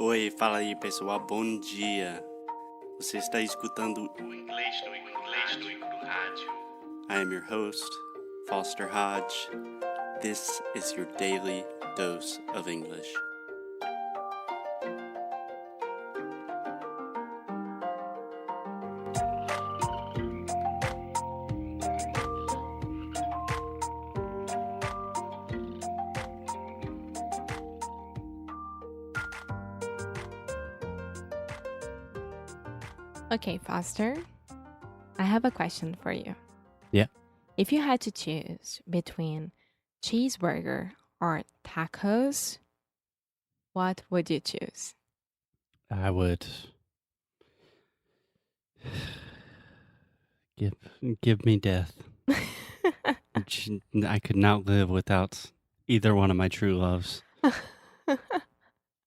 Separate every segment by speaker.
Speaker 1: Oi, fala aí pessoal, bom dia. Você está escutando o Inglês no rádio. I am your host, Foster Hodge. This is your daily dose of English.
Speaker 2: Okay, Foster, I have a question for you.
Speaker 1: Yeah.
Speaker 2: If you had to choose between cheeseburger or tacos, what would you choose?
Speaker 1: I would give me death. I could not live without either one of my true loves.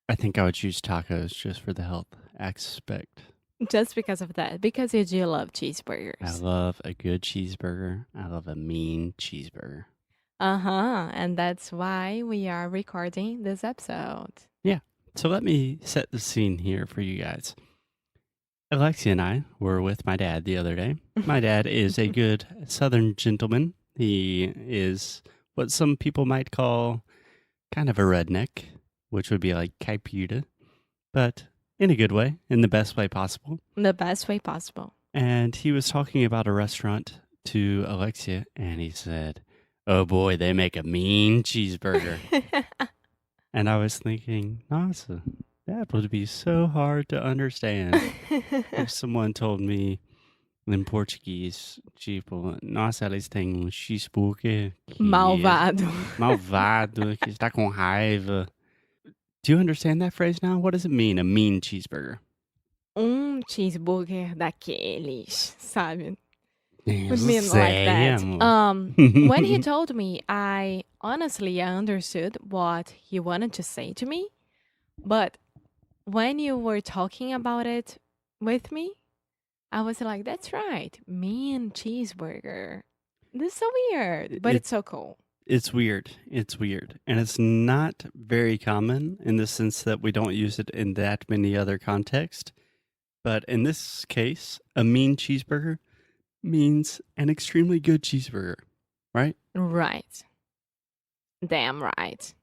Speaker 1: I think I would choose tacos just for the health aspect.
Speaker 2: Just because of that, because you do love
Speaker 1: I
Speaker 2: cheeseburgers.
Speaker 1: love a good cheeseburger. I love a mean cheeseburger.
Speaker 2: And that's why we are recording this episode.
Speaker 1: Yeah. So let me set the scene here for you guys. Alexia and I were with my dad the other day. My dad is a good Southern gentleman. He is what some people might call kind of a redneck, which would be like Caipira, but in a good way, in the best way possible.
Speaker 2: The best way possible.
Speaker 1: And he was talking about a restaurant to Alexia, and he said, "Oh boy, they make a mean cheeseburger." And I was thinking, nossa, that would be so hard to understand if someone told me in Portuguese, tipo, nossa, eles têm um cheeseburger que
Speaker 2: Malvado.
Speaker 1: malvado, que está com raiva. Do you understand that phrase now? What does it mean, a mean cheeseburger?
Speaker 2: Cheeseburger daqueles, sabe?
Speaker 1: Eu
Speaker 2: Would mean like
Speaker 1: sei,
Speaker 2: that.
Speaker 1: amor.
Speaker 2: When he told me, I honestly understood what he wanted to say to me. But when you were talking about it with me, I was like, that's right. Mean cheeseburger. This is so weird, but it's so cool.
Speaker 1: It's weird. It's weird. And it's not very common in the sense that we don't use it in that many other contexts. But in this case, a mean cheeseburger means an extremely good cheeseburger, right?
Speaker 2: Right. Damn right.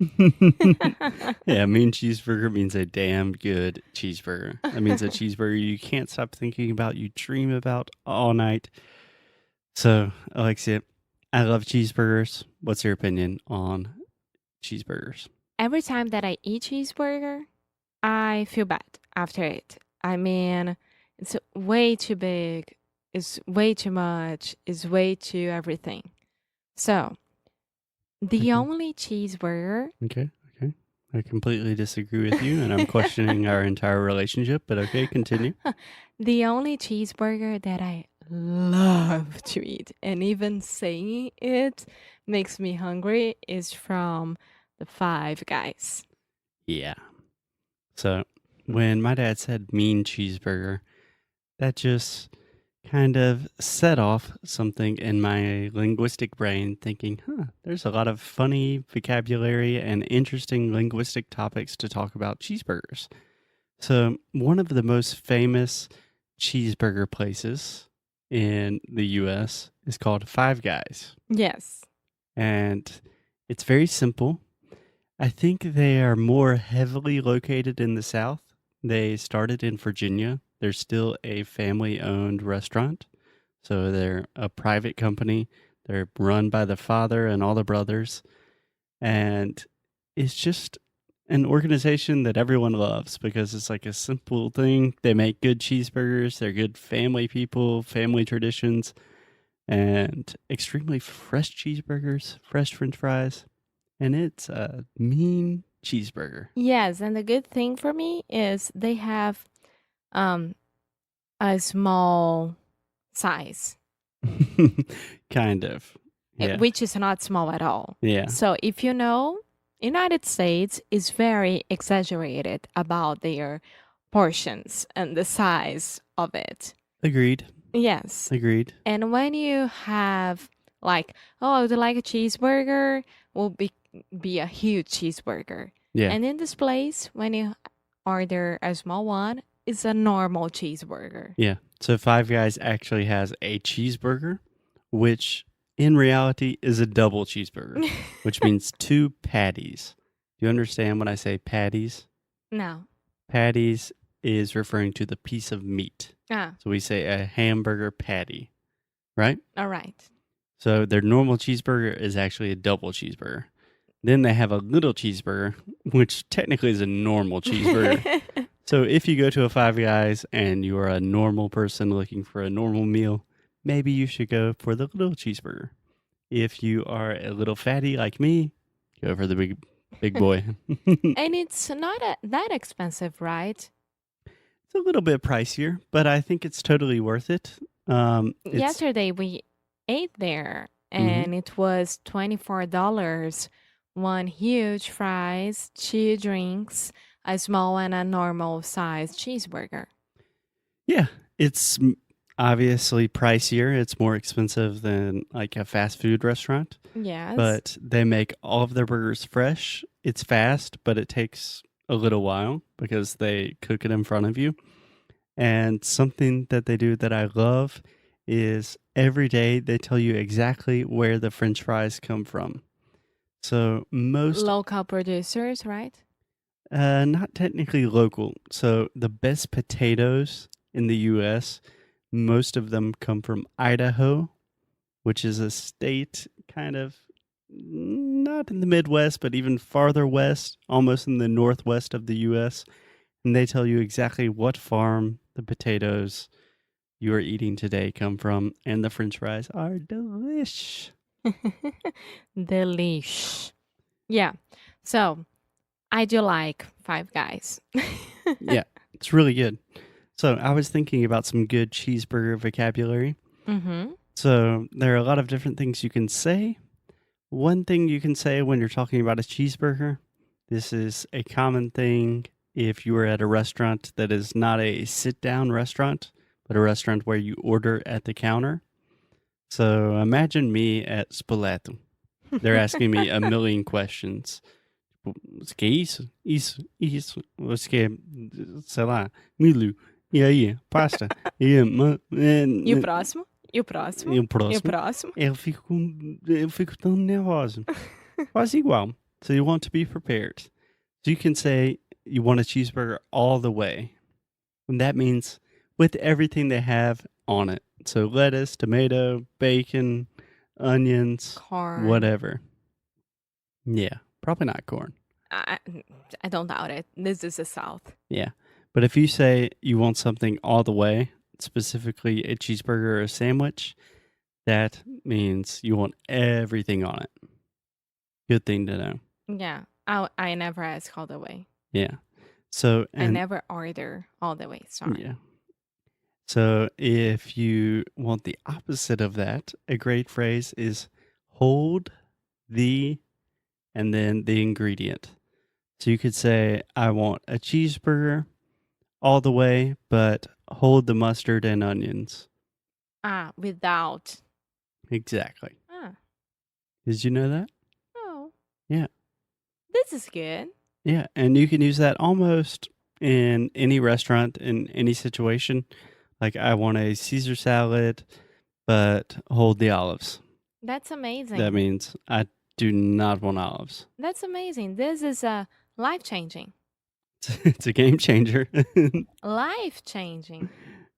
Speaker 1: Yeah, a mean cheeseburger means a damn good cheeseburger. That means a cheeseburger you can't stop thinking about, you dream about all night. So, Alexia, I love cheeseburgers. What's your opinion on cheeseburgers?
Speaker 2: Every time that I eat cheeseburger, I feel bad after it. I mean, it's way too big. It's way too much. It's way too everything. So, the
Speaker 1: Okay.
Speaker 2: only cheeseburger...
Speaker 1: Okay. I completely disagree with you, and I'm questioning our entire relationship, but okay, continue.
Speaker 2: The only cheeseburger that I love to eat, and even saying it makes me hungry, is from the Five Guys.
Speaker 1: Yeah. So when my dad said mean cheeseburger, that just kind of set off something in my linguistic brain thinking, there's a lot of funny vocabulary and interesting linguistic topics to talk about cheeseburgers. So one of the most famous cheeseburger places in the US is called Five Guys.
Speaker 2: Yes.
Speaker 1: And it's very simple. I think they are more heavily located in the South. They started in Virginia. They're still a family-owned restaurant. So they're a private company. They're run by the father and all the brothers. And it's just an organization that everyone loves because it's like a simple thing. They make good cheeseburgers. They're good family people, family traditions, and extremely fresh cheeseburgers, fresh French fries. And it's a mean cheeseburger.
Speaker 2: Yes, and the good thing for me is they have a small size.
Speaker 1: Kind of. Yeah.
Speaker 2: Which is not small at all.
Speaker 1: Yeah.
Speaker 2: So if you know, United States is very exaggerated about their portions and the size of it.
Speaker 1: Agreed.
Speaker 2: Yes.
Speaker 1: Agreed.
Speaker 2: And when you have like, oh, I would like a cheeseburger, will be a huge cheeseburger.
Speaker 1: Yeah.
Speaker 2: And in this place, when you order a small one, it's a normal cheeseburger.
Speaker 1: Yeah. So Five Guys actually has a cheeseburger, which in reality is a double cheeseburger, which means 2 patties. Do you understand when I say patties?
Speaker 2: No.
Speaker 1: Patties is referring to the piece of meat.
Speaker 2: Ah,
Speaker 1: So we say a hamburger patty, right?
Speaker 2: all right.
Speaker 1: So their normal cheeseburger is actually a double cheeseburger. Then they have a little cheeseburger, which technically is a normal cheeseburger. So if you go to a Five Guys and you are a normal person looking for a normal meal, maybe you should go for the little cheeseburger. If you are a little fatty like me, go for the big boy.
Speaker 2: And it's not that expensive, right?
Speaker 1: It's a little bit pricier, but I think it's totally worth it.
Speaker 2: Yesterday we ate there and it was $24. One huge fries, 2 drinks, a small and a normal size cheeseburger.
Speaker 1: Yeah, it's obviously pricier. It's more expensive than like a fast food restaurant,
Speaker 2: Yes.
Speaker 1: but they make all of their burgers fresh. It's fast, but it takes a little while because they cook it in front of you. And something that they do that I love is every day they tell you exactly where the French fries come from. So most
Speaker 2: local producers, right?
Speaker 1: not technically local. So the best potatoes in the U.S., most of them come from Idaho, which is a state kind of not in the Midwest, but even farther west, almost in the northwest of the U.S. And they tell you exactly what farm the potatoes you are eating today come from. And the French fries are delish.
Speaker 2: Delish. Yeah. So I do like Five Guys.
Speaker 1: Yeah, it's really good. So I was thinking about some good cheeseburger vocabulary.
Speaker 2: Mm-hmm.
Speaker 1: So there are a lot of different things you can say. One thing you can say when you're talking about a cheeseburger, this is a common thing if you are at a restaurant that is not a sit-down restaurant, but a restaurant where you order at the counter. So imagine me at Spoleto. They're asking me a million questions. What's que é isso? Isso. What's que é, sei lá, milho. E aí, pasta.
Speaker 2: E o próximo? E o próximo?
Speaker 1: E o
Speaker 2: E o
Speaker 1: próximo?
Speaker 2: próximo?
Speaker 1: Eu fico tão nervoso. Quase igual. So you want to be prepared. So you can say you want a cheeseburger all the way. And that means with everything they have on it. So lettuce, tomato, bacon, onions,
Speaker 2: Corn.
Speaker 1: whatever. Yeah, probably not corn.
Speaker 2: I don't doubt it. This is the South.
Speaker 1: Yeah. But if you say you want something all the way, specifically a cheeseburger or a sandwich, that means you want everything on it. Good thing to know.
Speaker 2: Yeah. I never ask all the way.
Speaker 1: Yeah. So
Speaker 2: I never order all the way. Sorry.
Speaker 1: Yeah. So if you want the opposite of that, a great phrase is hold the and then the ingredient. So you could say, I want a cheeseburger all the way, but hold the mustard and onions.
Speaker 2: Without.
Speaker 1: Exactly. Did you know that?
Speaker 2: Oh.
Speaker 1: Yeah.
Speaker 2: This is good.
Speaker 1: Yeah. And you can use that almost in any restaurant, in any situation. Like, I want a Caesar salad, but hold the olives.
Speaker 2: That's amazing.
Speaker 1: That means I do not want olives.
Speaker 2: That's amazing. This is life-changing.
Speaker 1: It's a game changer.
Speaker 2: Life-changing.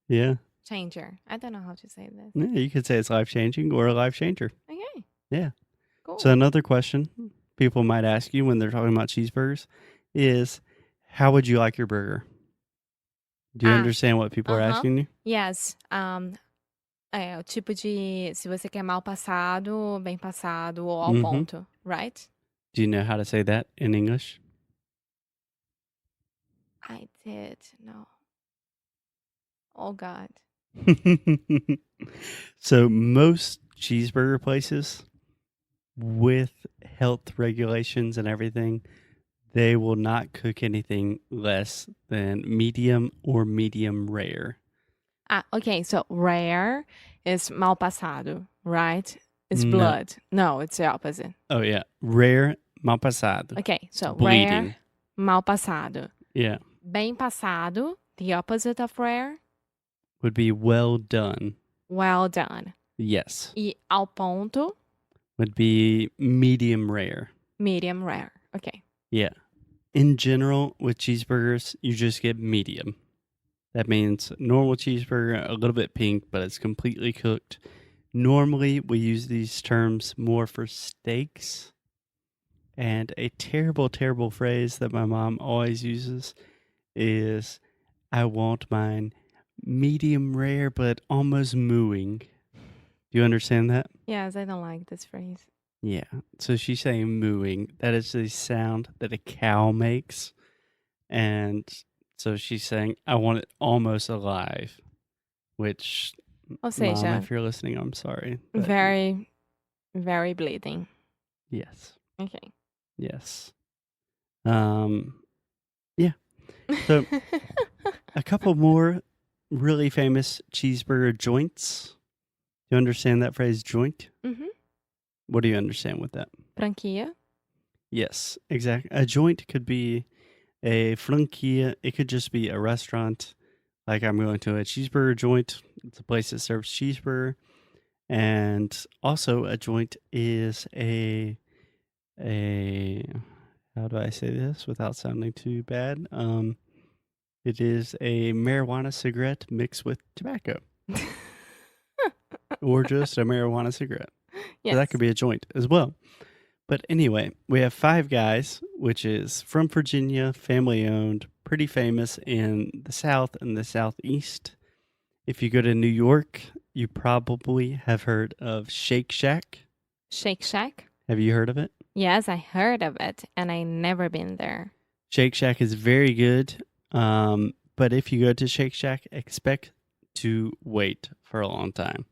Speaker 1: Yeah.
Speaker 2: Changer. I don't know how to say this.
Speaker 1: Yeah, you could say it's life-changing or a life changer.
Speaker 2: Okay.
Speaker 1: Yeah.
Speaker 2: Cool.
Speaker 1: So another question people might ask you when they're talking about cheeseburgers is, how would you like your burger? Do you understand what people are asking you?
Speaker 2: Yes. O tipo de se você quer mal passado, bem passado ou ao ponto, right?
Speaker 1: Do you know how to say that in English?
Speaker 2: I did. No. Oh, God.
Speaker 1: So most cheeseburger places with health regulations and everything, they will not cook anything less than medium or medium rare.
Speaker 2: Okay. So rare is mal passado, right? It's
Speaker 1: No.
Speaker 2: blood. No, it's the opposite.
Speaker 1: Oh, yeah. Rare, mal passado.
Speaker 2: Okay. So
Speaker 1: Bleeding.
Speaker 2: rare. Mal passado.
Speaker 1: Yeah.
Speaker 2: Bem passado, the opposite of rare.
Speaker 1: Would be well done.
Speaker 2: Well done.
Speaker 1: Yes.
Speaker 2: E ao ponto,
Speaker 1: Would be medium rare.
Speaker 2: medium rare. Okay.
Speaker 1: Yeah. In general, with cheeseburgers, you just get medium. That means normal cheeseburger, a little bit pink, but it's completely cooked. Normally, we use these terms more for steaks. And a terrible, terrible phrase that my mom always uses is, I want mine medium rare, but almost mooing. Do you understand that?
Speaker 2: Yes, I don't like this phrase.
Speaker 1: Yeah. So she's saying mooing. That is the sound that a cow makes. And so she's saying, I want it almost alive. Which,
Speaker 2: Ou
Speaker 1: Mom,
Speaker 2: seja,
Speaker 1: if you're listening, I'm sorry. but
Speaker 2: very, very bleeding.
Speaker 1: Yes.
Speaker 2: Okay.
Speaker 1: Yes. Yeah. So a couple more really famous cheeseburger joints. Do you understand that phrase, joint?
Speaker 2: Mhm.
Speaker 1: What do you understand with that?
Speaker 2: Franquia.
Speaker 1: Yes, exactly. A joint could be a franquia. It could just be a restaurant. Like I'm going to a cheeseburger joint. It's a place that serves cheeseburger. And also a joint is a how do I say this without sounding too bad? It is a marijuana cigarette mixed with tobacco. Or just a marijuana cigarette.
Speaker 2: Yes.
Speaker 1: So that could be a joint as well. But anyway, we have Five Guys, which is from Virginia, family owned, pretty famous in the South and the Southeast. If you go to New York, you probably have heard of Shake Shack.
Speaker 2: Shake Shack.
Speaker 1: Have you heard of it?
Speaker 2: Yes, I heard of it, and I never been there.
Speaker 1: Shake Shack is very good. But if you go to Shake Shack, expect to wait for a long time.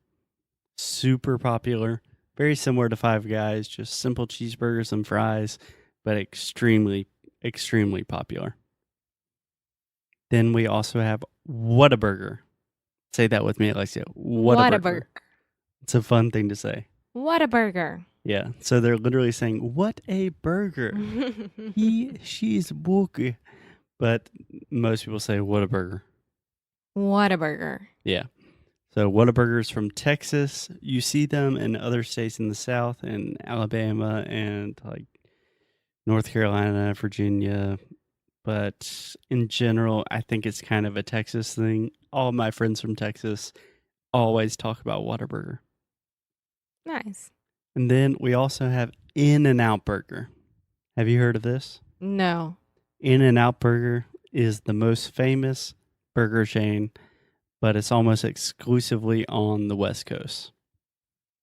Speaker 1: Super popular. Very similar to Five Guys, just simple cheeseburgers and fries, but extremely, extremely popular. Then we also have Whataburger. Say that with me, Alexia. Whataburger. It's a fun thing to say.
Speaker 2: Whataburger.
Speaker 1: Yeah. So they're literally saying, what a burger. She's burger. But most people say Whataburger.
Speaker 2: Whataburger.
Speaker 1: Yeah. So Whataburgers from Texas. You see them in other states in the South, in Alabama and like North Carolina, Virginia. But in general, I think it's kind of a Texas thing. All of my friends from Texas always talk about Whataburger.
Speaker 2: Nice.
Speaker 1: And then we also have In-N-Out Burger. Have you heard of this?
Speaker 2: No.
Speaker 1: In-N-Out Burger is the most famous burger chain, but it's almost exclusively on the West Coast.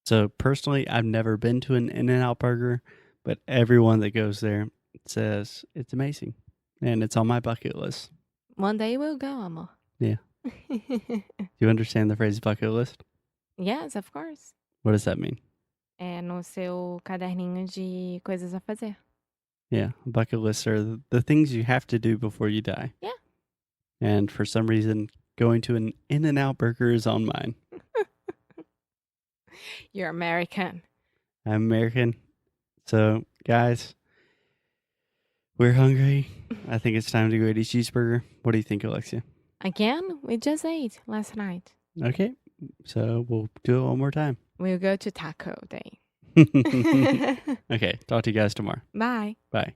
Speaker 1: So personally, I've never been to an In-N-Out Burger, but everyone that goes there says it's amazing. And it's on my bucket list.
Speaker 2: One day we'll go, amor.
Speaker 1: Yeah. Do you understand the phrase bucket list?
Speaker 2: Yes, of course.
Speaker 1: What does that mean?
Speaker 2: É no seu caderninho de coisas a fazer.
Speaker 1: Yeah, bucket lists are the things you have to do before you die.
Speaker 2: Yeah.
Speaker 1: And for some reason, going to an In-N-Out Burger is on mine.
Speaker 2: You're American.
Speaker 1: I'm American. So, guys, we're hungry. I think it's time to go eat a cheeseburger. What do you think, Alexia?
Speaker 2: Again, we just ate last night.
Speaker 1: Okay, so we'll do it one more time.
Speaker 2: We'll go to taco day.
Speaker 1: Okay, talk to you guys tomorrow.
Speaker 2: Bye.
Speaker 1: Bye.